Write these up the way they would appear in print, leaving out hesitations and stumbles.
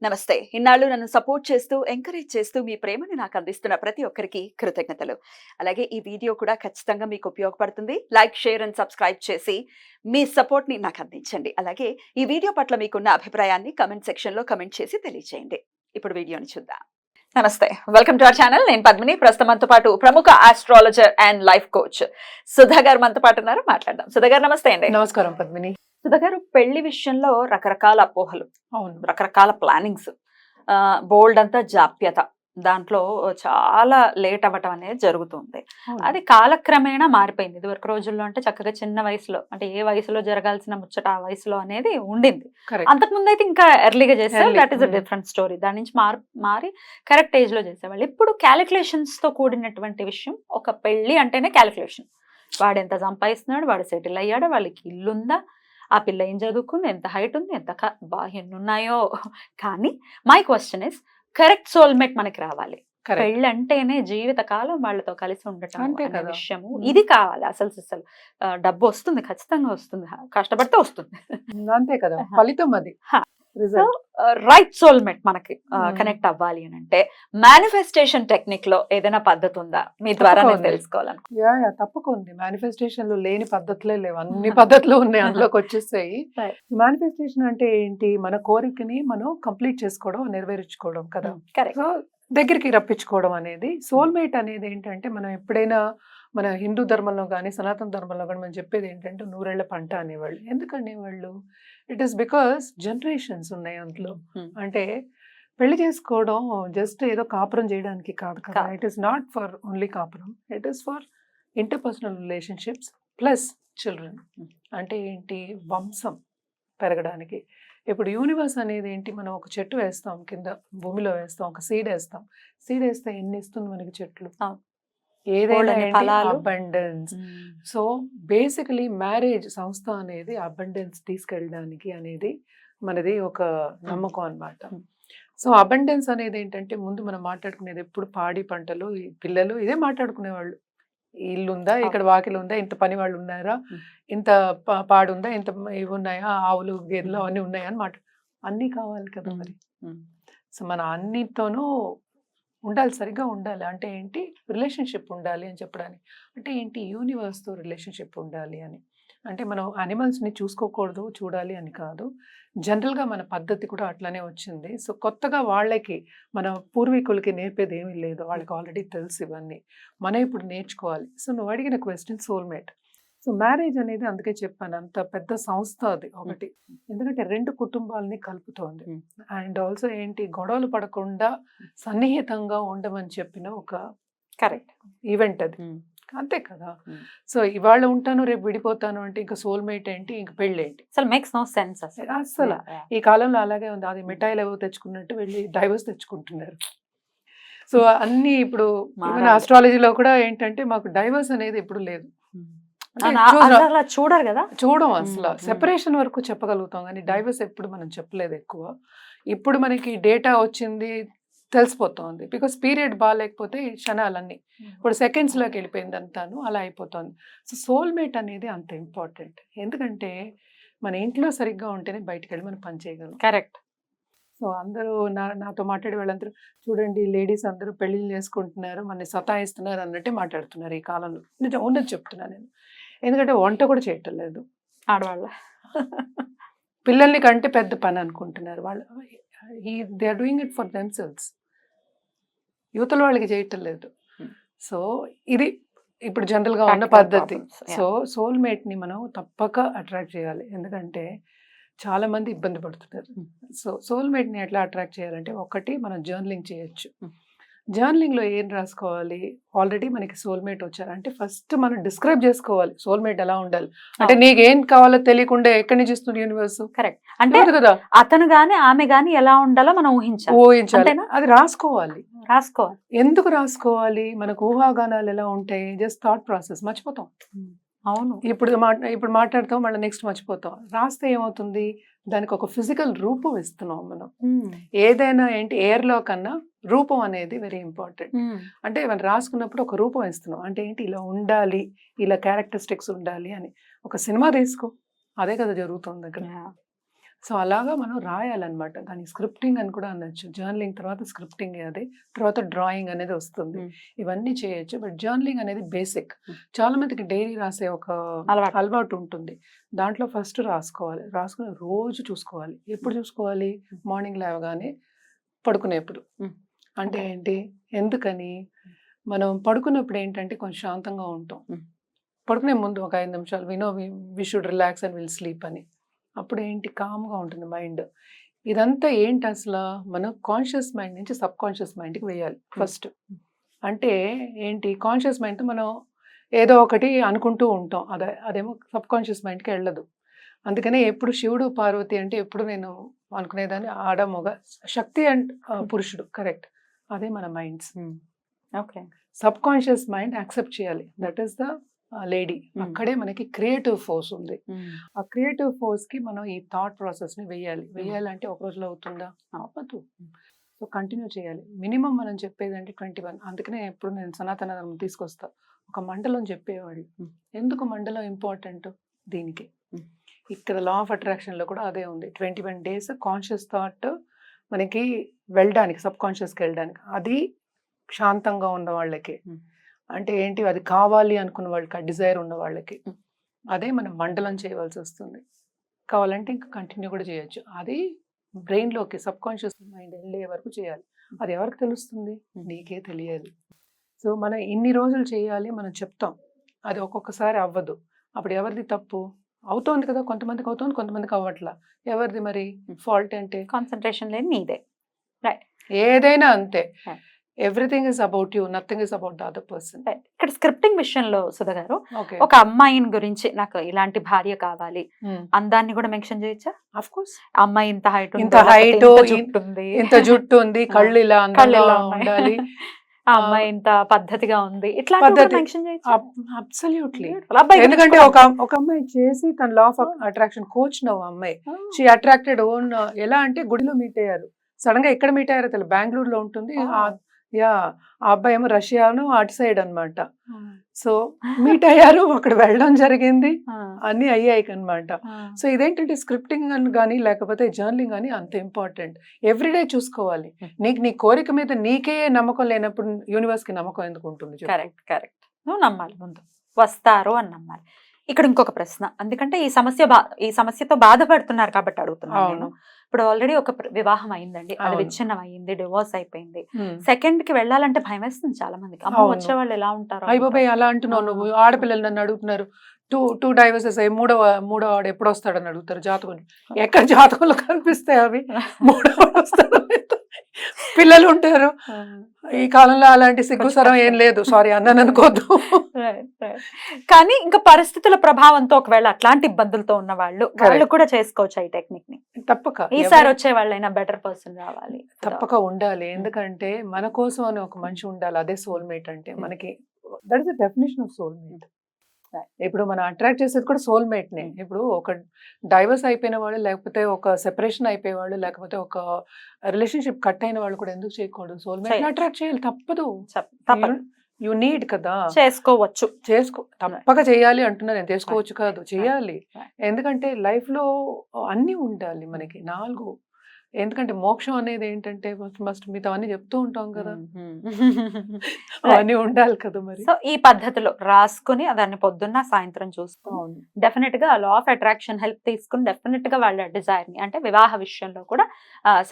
నమస్తే. ఇన్నాళ్ళు నన్ను సపోర్ట్ చేస్తూ, ఎంకరేజ్ చేస్తూ మీ ప్రేమని నాకు అందిస్తున్న ప్రతి ఒక్కరికి కృతజ్ఞతలు. అలాగే ఈ వీడియో కూడా ఖచ్చితంగా మీకు ఉపయోగపడుతుంది. లైక్, షేర్ అండ్ సబ్స్క్రైబ్ చేసి మీ సపోర్ట్‌ని నాకు అందించండి. అలాగే ఈ వీడియో పట్ల మీకున్న అభిప్రాయాన్ని కామెంట్ సెక్షన్‌లో కామెంట్ చేసి తెలియజేయండి. ఇప్పుడు వీడియోని చూద్దాం. నమస్తే. Welcome to our channel. నేను పద్మిని. ప్రస్తుతం మనతో పాటు ప్రముఖ astrologer and life coach Sudha గారు మనతో పాటు ఉన్నారు. మాట్లాడదాం. సుధా గారు నమస్తే అండి. నమస్కారం పద్మిని. సుధా గారు, పెళ్లి విషయంలో రకరకాల అపోహలు, అవును. రకరకాల ప్లానింగ్స్, బోల్డ్ అంతా జాప్యత, దాంట్లో చాలా లేట్ అవ్వటం అనేది జరుగుతుంది. అది కాలక్రమేణా మారిపోయింది. ఇదివరకు రోజుల్లో అంటే చక్కగా చిన్న వయసులో, అంటే ఏ వయసులో జరగాల్సిన ముచ్చట ఆ వయసులో అనేది ఉండింది. అంతకుముందు అయితే ఇంకా ఎర్లీగా చేసేవాళ్ళు. That is a different story. దాని నుంచి మారి కరెక్ట్ ఏజ్ లో చేసేవాళ్ళు. ఇప్పుడు క్యాలిక్యులేషన్స్ తో కూడినటువంటి విషయం. ఒక పెళ్లి అంటేనే క్యాలిక్యులేషన్. వాడు ఎంత సంపాదిస్తున్నాడు, వాడు సెటిల్ అయ్యాడు, వాళ్ళకి ఇల్లుందా, ఆ పిల్ల ఏం చదువుకుంది, ఎంత హైట్ ఉంది, ఎన్ని ఉన్నాయో. కానీ my question is, correct soulmate మనకి రావాలి. పెళ్ళి అంటేనే జీవితకాలం వాళ్ళతో కలిసి ఉండటం అనే విషయము, ఇది కావాలి. అసలు డబ్బు వస్తుంది, ఖచ్చితంగా వస్తుంది, కష్టపడితే వస్తుంది, అంతే కదా, ఫలితం అది. రైట్ సోల్మేట్ మనకి కనెక్ట్ అవ్వాలి అని అంటే మేనిఫెస్టేషన్ టెక్నిక్ లో ఏదైనా పద్ధతి ఉందా మీ ద్వారా తెలుసుకోవాలని? తప్పకుండా. మేనిఫెస్టేషన్ లో లేని పద్ధతులే లేవు, అన్ని పద్ధతులు ఉన్నాయి, అందులోకి వచ్చేస్తాయి. మేనిఫెస్టేషన్ అంటే ఏంటి? మన కోరికని మనం కంప్లీట్ చేసుకోవడం, నెరవేర్చుకోవడం కదా. సో దగ్గరికి రప్పించుకోవడం అనేది. సోల్మేట్ అనేది ఏంటంటే, మనం ఎప్పుడైనా మన హిందూ ధర్మంలో కానీ సనాతన ధర్మంలో కానీ మనం చెప్పేది ఏంటంటే నూరేళ్ల పంట అనేవాళ్ళు. ఎందుకనేవాళ్ళు? ఇట్ ఈస్ బికాస్ జనరేషన్స్ ఉన్నాయి అందులో. అంటే పెళ్లి చేసుకోవడం జస్ట్ ఏదో కాపురం చేయడానికి కాదు కదా. It is not for only కాపురం, it is for interpersonal relationships plus children. అంటే ఏంటి? వంశం పెరగడానికి. ఇప్పుడు యూనివర్స్ అనేది ఏంటి? మనం ఒక చెట్టు వేస్తాం, కింద భూమిలో వేస్తాం, ఒక సీడ్ వేస్తాం. సీడ్ వేస్తే ఎన్ని ఇస్తుంది మనకి చెట్లు? ఏదైనా అబండెన్స్. సో బేసికలీ మ్యారేజ్ సంస్థ అనేది అబండెన్స్ తీసుకెళ్ళడానికి అనేది మనది ఒక నమ్మకం అన్నమాట. సో అబండెన్స్ అనేది ఏంటంటే, ముందు మనం మాట్లాడుకునేది ఎప్పుడు పాడి పంటలు, పిల్లలు, ఇదే మాట్లాడుకునేవాళ్ళు. ఇల్లుందా, ఇక్కడ వాకిలు ఉందా, ఇంత పని వాళ్ళు ఉన్నారా, ఇంత పాడుందా, ఇంత ఇవి ఉన్నాయా, ఆవులు గేదెలు అవన్నీ ఉన్నాయా అని అన్నీ కావాలి కదా మరి. సో మన అన్నితోనూ ఉండాలి, సరిగ్గా ఉండాలి. అంటే ఏంటి? రిలేషన్షిప్ ఉండాలి అని చెప్పడానికి. అంటే ఏంటి? యూనివర్స్తో రిలేషన్షిప్ ఉండాలి అని. అంటే మనం అనిమల్స్ని చూసుకోకూడదు, చూడాలి అని కాదు. జనరల్గా మన పద్ధతి కూడా అట్లానే వచ్చింది. సో కొత్తగా వాళ్ళకి, మన పూర్వీకులకి నేర్పేది ఏమీ లేదు, వాళ్ళకి ఆల్రెడీ తెలుసు ఇవన్నీ. మనం ఇప్పుడు నేర్చుకోవాలి. సో నువ్వు అడిగిన క్వశ్చన్ సోల్మేట్. సో మ్యారేజ్ అనేది అందుకే చెప్పాను, అంత పెద్ద సంస్థ అది ఒకటి. ఎందుకంటే రెండు కుటుంబాలని కలుపుతోంది. అండ్ ఆల్సో ఏంటి? గొడవలు పడకుండా సన్నిహితంగా ఉండమని చెప్పిన ఒక కరెక్ట్ ఈవెంట్ అది. అంతే కదా. సో ఇవాళ ఉంటాను, రేపు విడిపోతాను అంటే ఇంకా సోల్మేట్ ఏంటి, ఇంకా పెళ్ళి ఏంటి? అసలు మేక్స్ నో సెన్స్ అసలు. ఈ కాలంలో అలాగే ఉంది. అది మిఠాయిలు ఏవో తెచ్చుకున్నట్టు వెళ్ళి డైవర్స్ తెచ్చుకుంటున్నారు. సో అన్ని ఇప్పుడు ఆస్ట్రాలజీలో కూడా ఏంటంటే, మాకు డైవర్స్ అనేది ఇప్పుడు లేదు. చూడరు కదా, చూడం అసలు. సెపరేషన్ వరకు చెప్పగలుగుతాం కానీ డైవర్స్ ఎప్పుడు మనం చెప్పలేదు ఎక్కువ. ఇప్పుడు మనకి డేటా వచ్చింది, తెలిసిపోతుంది. బికాస్ పీరియడ్ బాగాలేకపోతే క్షణాలన్నీ ఇప్పుడు సెకండ్స్లోకి వెళ్ళిపోయింది అంతాను, అలా అయిపోతుంది. సో సోల్మేట్ అనేది అంత ఇంపార్టెంట్. ఎందుకంటే మన ఇంట్లో సరిగ్గా ఉంటేనే బయటకు వెళ్ళి మనం పని చేయగలం. కరెక్ట్. సో అందరూ నాతో మాట్లాడే వాళ్ళందరూ, చూడండి లేడీస్ అందరూ పెళ్ళిళ్ళు చేసుకుంటున్నారు, మన సతాయిస్తున్నారు అన్నట్టే మాట్లాడుతున్నారు ఈ కాలంలో. నిజం ఉన్నది చెప్తున్నాను నేను. ఎందుకంటే వంట కూడా చేయటం లేదు ఆడవాళ్ళ. పిల్లల్ని కంటే పెద్ద పని అనుకుంటున్నారు వాళ్ళు. They are doing it for themselves. యువతల వాళ్ళకి చేయటం లేదు. సో ఇది ఇప్పుడు జనరల్గా ఉన్న పద్ధతి. సో సోల్మేట్ని మనం తప్పక అట్రాక్ట్ చేయాలి. ఎందుకంటే చాలా మంది ఇబ్బంది పడుతున్నారు. సో సోల్మేట్ని ఎట్లా అట్రాక్ట్ చేయాలంటే, ఒకటి మనం జర్నలింగ్ చేయొచ్చు. జర్నలింగ్లో ఏం రాసుకోవాలి? ఆల్రెడీ మనకి సోల్మేట్ వచ్చారు అంటే ఫస్ట్ మనం డిస్క్రైబ్ చేసుకోవాలి సోల్మేట్ ఎలా ఉండాలి. అంటే నీకు ఏం కావాలో తెలియకుండా ఎక్కడి నుంచి ఇస్తుంది యూనివర్స్? కరెక్ట్. అంటే కదా, అతను గాని ఆమె గాని ఎలా ఉండాలో మనం ఊహించాలి. అది రాసుకోవాలి. ఎందుకు రాసుకోవాలి? మనకు ఊహాగానాలు ఎలా ఉంటాయి? జస్ట్ థాట్ ప్రాసెస్, మర్చిపోతాం. అవును. ఇప్పుడు మాట్లాడతాం, మళ్ళీ నెక్స్ట్ మర్చిపోతాం. రాస్తే ఏమవుతుంది? దానికి ఒక ఫిజికల్ రూపం ఇస్తున్నాం మనం. ఏదైనా ఏంటి, ఎయిర్లో కన్నా రూపం అనేది వెరీ ఇంపార్టెంట్. అంటే మనం రాసుకున్నప్పుడు ఒక రూపం ఇస్తున్నాం. అంటే ఏంటి? ఇలా ఉండాలి, ఇలా క్యారెక్టరిస్టిక్స్ ఉండాలి అని. ఒక సినిమా తీసుకో, అదే కదా జరుగుతుంది అక్కడ. సో అలాగా మనం రాయాలన్నమాట. దాన్ని స్క్రిప్టింగ్ అని కూడా అనొచ్చు. జర్నలింగ్ తర్వాత స్క్రిప్టింగ్ అది. తర్వాత డ్రాయింగ్ అనేది వస్తుంది. ఇవన్నీ చేయొచ్చు. బట్ జర్నలింగ్ అనేది బేసిక్. చాలా మందికి డైరీ రాసే ఒక అలవాటు ఉంటుంది. దాంట్లో ఫస్ట్ రాసుకోవాలి. రాసుకుని రోజు చూసుకోవాలి. ఎప్పుడు చూసుకోవాలి? మార్నింగ్ లేవగానే, పడుకునేప్పుడు. అంటే ఏంటి? ఎందుకని? మనం పడుకున్నప్పుడు ఏంటంటే కొంచెం శాంతంగా ఉంటాం. పడుకునే ముందు ఒక 5 నిమిషాలు we should relax and will sleep అని. అప్పుడు ఏంటి? కామ్గా ఉంటుంది మైండ్. ఇదంతా ఏంటి అసలు? మనం కాన్షియస్ మైండ్ నుంచి సబ్ కాన్షియస్ మైండ్కి వేయాలి ఫస్ట్. అంటే ఏంటి? కాన్షియస్ మైండ్ మనం ఏదో ఒకటి అనుకుంటూ ఉంటాం. అదేమో సబ్ కాన్షియస్ మైండ్కి వెళ్ళదు. అందుకనే ఎప్పుడు శివుడు పార్వతి అంటే ఎప్పుడు నేను అనుకునేదాన్ని ఆడ మగ, శక్తి అండ్ పురుషుడు, కరెక్ట్. అదే మన minds. Okay. Subconscious mind accept చేయాలి. That is the lady. అక్కడే మనకి క్రియేటివ్ ఫోర్స్ ఉంది. ఆ క్రియేటివ్ ఫోర్స్ కి మనం ఈ థాట్ ప్రాసెస్ ని వేయాలంటే ఒక రోజులో అవుతుందా? అవ్వదు. సో కంటిన్యూ చేయాలి. మినిమం మనం చెప్పేది అంటే 21. అందుకనే ఎప్పుడు నేను సనాతన ధర్మం తీసుకొస్తా. ఒక మండలం చెప్పేవాళ్ళు. ఎందుకు మండలం ఇంపార్టెంట్? దీనికి. ఇక్కడ లా ఆఫ్ అట్రాక్షన్ లో కూడా అదే ఉంది. 21 days కాన్షియస్ థాట్ మనకి వెళ్ళడానికి, సబ్ కాన్షియస్కి వెళ్ళడానికి. అది శాంతంగా ఉన్న వాళ్ళకి, అంటే ఏంటి, అది కావాలి అనుకున్న వాళ్ళకి, ఆ డిజైర్ ఉన్న వాళ్ళకి, అదే మనం మండలం చేయవలసి వస్తుంది. కావాలంటే ఇంకా కంటిన్యూ కూడా చేయొచ్చు. అది బ్రెయిన్లోకి, సబ్ కాన్షియస్ మైండ్ వెళ్ళే వరకు చేయాలి. అది ఎవరికి తెలుస్తుంది? నీకే తెలియాలి. సో మనం ఇన్ని రోజులు చేయాలి మనం చెప్తాం. అది ఒక్కొక్కసారి అవ్వదు. అప్పుడు ఎవరిది తప్పు? అవుతోంది కదా, కొంతమందికి అవుతుంది, కొంతమందికి అవ్వట్లా. ఎవరిది మరి ఫాల్ట్? అంటే కాన్సన్ట్రేషన్ లేని నీదే. ఏదైనా అంతే. Everything is about you, nothing is about the other person. ఇక్కడ స్క్రిప్టింగ్ విషయంలో సుధా గారు, ఒక అమ్మాయిని గురించి నాకు ఇలాంటి భార్య కావాలి, అందాన్ని కూడా మెన్షన్ చేయొచ్చా? Of course. అమ్మాయి ఇంత హైట్, ఇంత జుట్టు ఉంది, కళ్ళు ఇలా అందంగా ఉండాలి, ఆ అమ్మాయి ఇంత పద్ధతిగా ఉంది, ఇట్లా మెన్షన్ చేయొచ్చా? అబ్సల్యూట్లీ. ఎందుకంటే ఒక అమ్మాయి చేసి తన లా ఆఫ్ అట్రాక్షన్ కోచ్ నవ్వు అమ్మాయి. She attracted own. ఎలా అంటే గుడిలో మీట్ అయ్యారు, సడన్ గా ఎక్కడ మీట్ అయ్యారో తెలియదు, బెంగళూరులో ఉంటుంది. ఆ అబ్బాయి ఏమో రష్యాను అటు సైడ్ అనమాట. సో మీట్ అయ్యారు, అక్కడ వెళ్ళడం జరిగింది, అన్ని అయ్యాయి అనమాట. సో ఇదేంటంటే స్క్రిప్టింగ్ అని కానీ లేకపోతే జర్నలింగ్ కానీ అంత ఇంపార్టెంట్. ఎవ్రీడే చూసుకోవాలి. నీ కోరిక మీద నీకే నమ్మకం లేనప్పుడు యూనివర్స్ కి నమ్మకం ఎందుకు ఉంటుంది? Correct, correct. నువ్వు నమ్మాలి, ముందు వస్తారు అని నమ్మాలి. ఇక్కడ ఇంకొక ప్రశ్న, ఎందుకంటే ఈ సమస్యతో బాధపడుతున్నారు కాబట్టి అడుగుతున్నాను నేను. ఇప్పుడు ఆల్రెడీ ఒక వివాహం అయిందండి, అది విచ్ఛిన్నం అయింది, డివోర్స్ అయిపోయింది. సెకండ్ కి వెళ్ళాలంటే భయం వేస్తుంది చాలా మందికి. అమ్మ వచ్చే వాళ్ళు ఎలా ఉంటారు? అయిపోయి అలా అంటున్నావు నువ్వు. ఆడపిల్లలు నన్ను అడుగుతున్నారు, టూ డైవర్సెస్ అయ్యి మూడో వాడు ఎప్పుడు వస్తాడని అడుగుతారు. జాతకం ఎక్కడ జాతకంలో కనిపిస్తాయి అవి? మూడో వాడు వస్తాడు, పిల్లలు ఉంటారు. ఈ కాలంలో అలాంటి సిగ్గుసరం ఏం లేదు. సారీ అన్నాను అనుకోద్దు. కానీ ఇంకా పరిస్థితుల ప్రభావంతో ఒకవేళ అట్లాంటి ఇబ్బందులతో ఉన్న వాళ్ళు కూడా చేసుకోవచ్చు ఈ టెక్నిక్ ని. తప్పక. ఈసారి వచ్చే వాళ్ళైనా బెటర్ పర్సన్ రావాలి, తప్పక ఉండాలి. ఎందుకంటే మన కోసం అని ఒక మనిషి ఉండాలి. అదే సోల్మేట్ అంటే మనకి. That is the definition of soulmate. ఇప్పుడు మనం అట్రాక్ట్ చేసేది కూడా సోల్మేట్ నే. ఇప్పుడు ఒక డైవర్స్ అయిపోయిన వాళ్ళు, లేకపోతే ఒక సెపరేషన్ అయిపోయేవాళ్ళు, లేకపోతే ఒక రిలేషన్షిప్ కట్ అయిన వాళ్ళు కూడా ఎందుకు చేయకూడదు? సోల్మేట్ అట్రాక్ట్ చేయాలి, తప్పదు. యు నీడ్ కదా. చేసుకోవచ్చు, తప్పక చేయాలి అంటున్నా నేను. చేసుకోవచ్చు కాదు, చేయాలి. ఎందుకంటే లైఫ్ లో అన్ని ఉండాలి మనకి, 4. ఎందుకంటే మోక్షం అనేది ఏంటంటే మస్ట్ మిగతా అన్ని చెప్తూ ఉంటాం కదా, అవన్నీ ఉండాలి కదా మరి. సో ఈ పద్ధతిలో రాసుకుని దాన్ని పొద్దున్న సాయంత్రం చూసుకోవాలి. డెఫినెట్ గా లా ఆఫ్ అట్రాక్షన్ హెల్ప్ తీసుకుని డెఫినెట్ గా వాళ్ళ డిజైర్ ని, అంటే వివాహ విషయంలో కూడా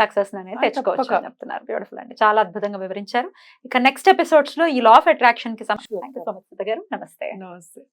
సక్సెస్ అనేది తెచ్చుకోవచ్చు అని చెప్తున్నారు. బ్యూటిఫుల్ అండి, చాలా అద్భుతంగా వివరించారు. ఇక నెక్స్ట్ ఎపిసోడ్స్ లో ఈ లా ఆఫ్ అట్రాక్షన్ కి సంబంధించి గారు నమస్తే. నమస్తే.